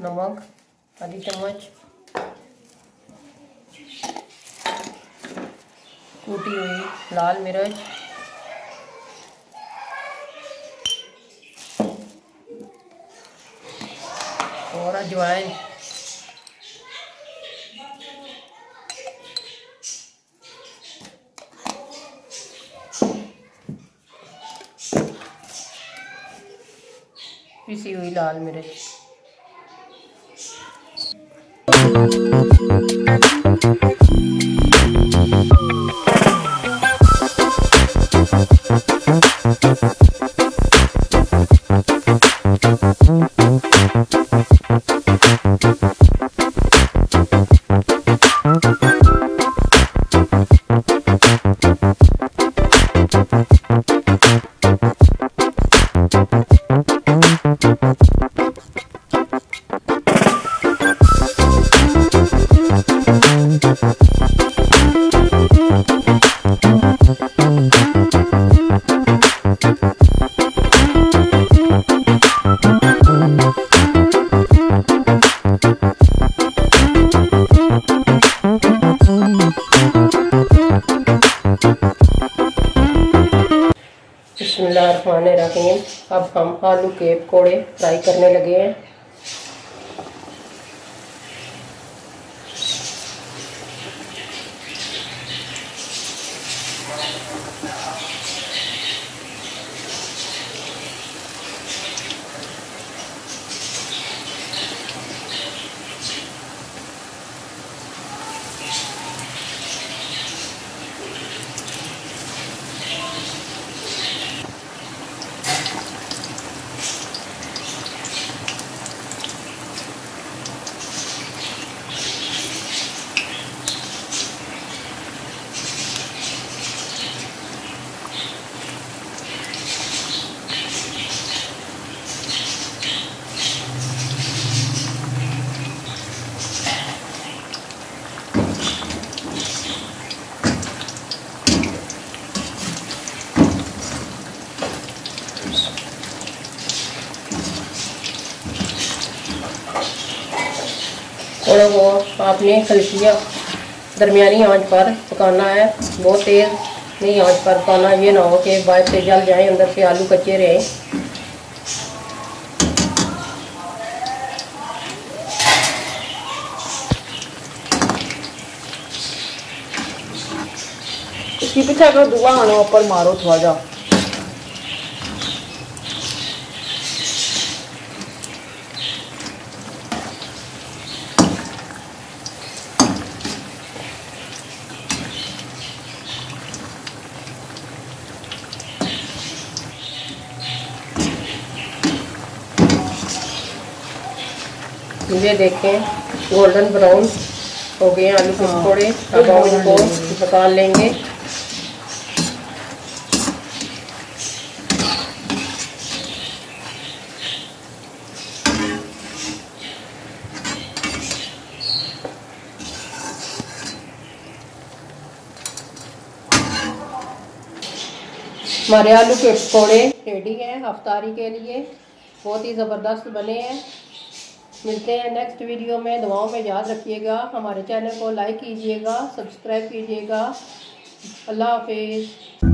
नमक आधी चम्मच, कूटी हुई लाल मिर्च, और अजवाइन, पिसी हुई लाल मिर्च। बिस्मिल्लाहिर्रहमानिर्रहीम। अब हम आलू के पकोड़े फ्राई करने लगे हैं। थोड़ा वो आपने हल्की दरमियानी आंच पर पकाना है, बहुत तेज़ नहीं आंच पर पकाना। ये ना हो कि बाहर से जल जाए, अंदर से आलू कच्चे रहे। इसकी पीछे अगर दुआ आना ऊपर मारो थोड़ा जा। ये देखें गोल्डन ब्राउन हो गए आलू के पकौड़े। अब हम इनको निकाल लेंगे। हमारे आलू के पकौड़े रेडी हैं इफ्तारी के लिए। बहुत ही ज़बरदस्त बने हैं। मिलते हैं नेक्स्ट वीडियो में। दुआओं में याद रखिएगा। हमारे चैनल को लाइक कीजिएगा, सब्सक्राइब कीजिएगा। अल्लाह हाफिज़।